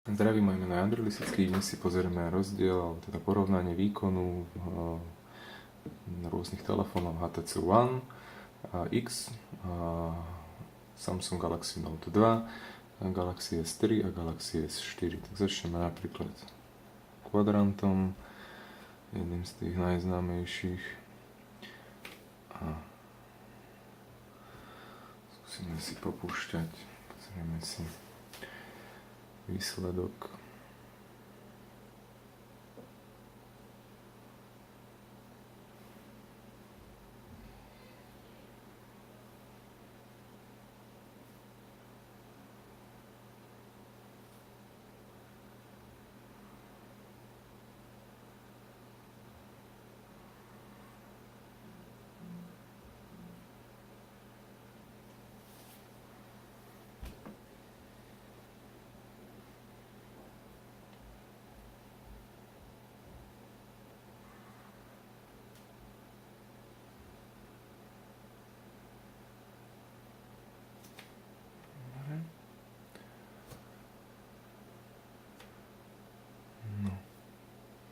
Zdravím, moje meno je Andrej Lisický. Dnes si pozrieme rozdiel, alebo teda porovnanie výkonu rôznych telefónov HTC One X, Samsung Galaxy Note 2, Galaxy S3 a Galaxy S4. Tak začneme napríklad kvadrantom, jedným z tých najznámejších. A skúsime si popúšťať, pozrieme si výsledok.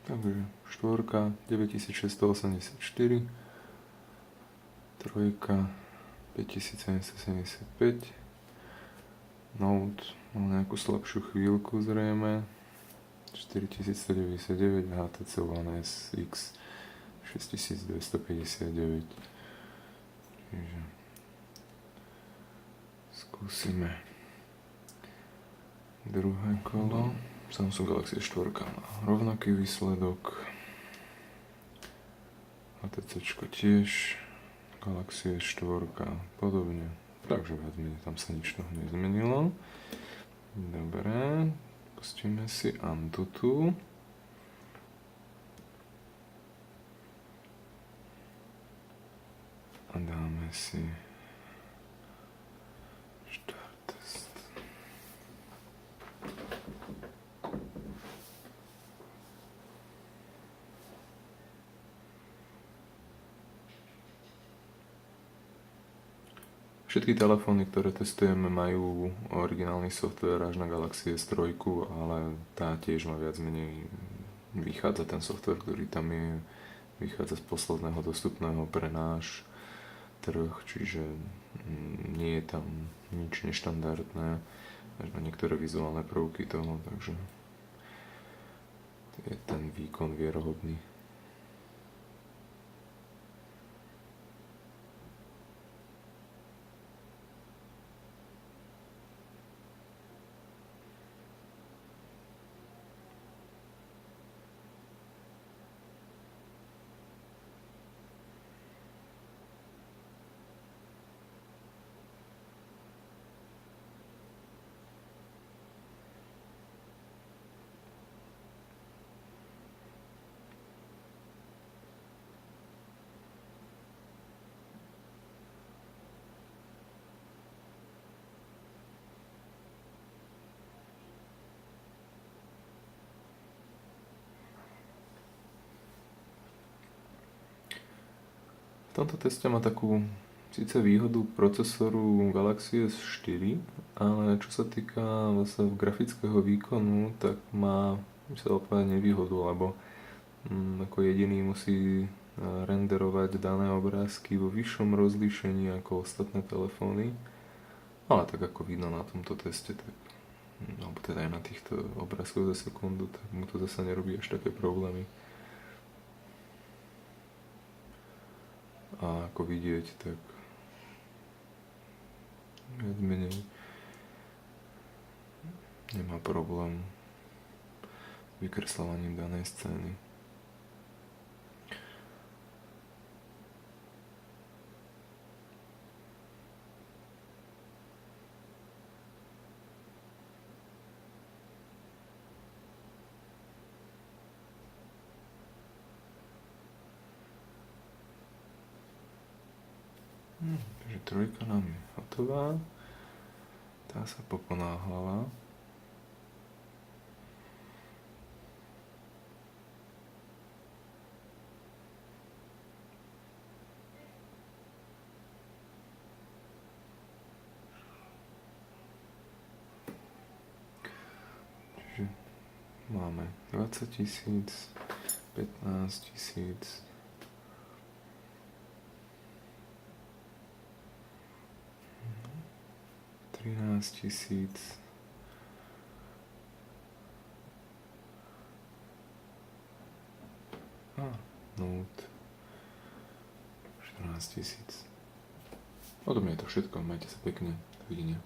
Takže štvorka 9684, trojka 5775, Note mal nejakú slabšiu chvíľku zrejme, 4199 a HTC One SX 6259. Čiže skúsime druhé kolo. Samsung Galaxy S4 má rovnaký výsledok, HTC tiež, Galaxy S4 podobne, takže viac menej tam sa nič toho nezmenilo. Dobre, pustíme si Antutu. A dáme si test. Všetky telefóny, ktoré testujeme, majú originálny software až na Galaxy S3, ale tá tiež má viac menej, vychádza ten software, ktorý tam je, vychádza z posledného dostupného pre náš trh, čiže nie je tam nič neštandardné, až na niektoré vizuálne prvky toho, takže je ten výkon vierohodný. V tomto teste má takú síce výhodu procesoru Galaxy S4, ale čo sa týka vlastne grafického výkonu, tak má, by sa dalo povedať, nevýhodu, lebo ako jediný musí renderovať dané obrázky vo vyššom rozlíšení ako ostatné telefóny. Ale tak ako vidno na tomto teste, tak, alebo teda aj na týchto obrázkoch za sekundu, tak mu to zase nerobí až také problémy. A ako vidieť, tak viac menej nemá problém s vykreslovaním danej scény. Takže trojka nám je hotová. Tá sa poponáhľala. Takže máme 20 tisíc, 15 tisíc, 13 tisíc, a Note 14 tisíc. Odo mňa je to všetko, majte sa pekne, dovidenia.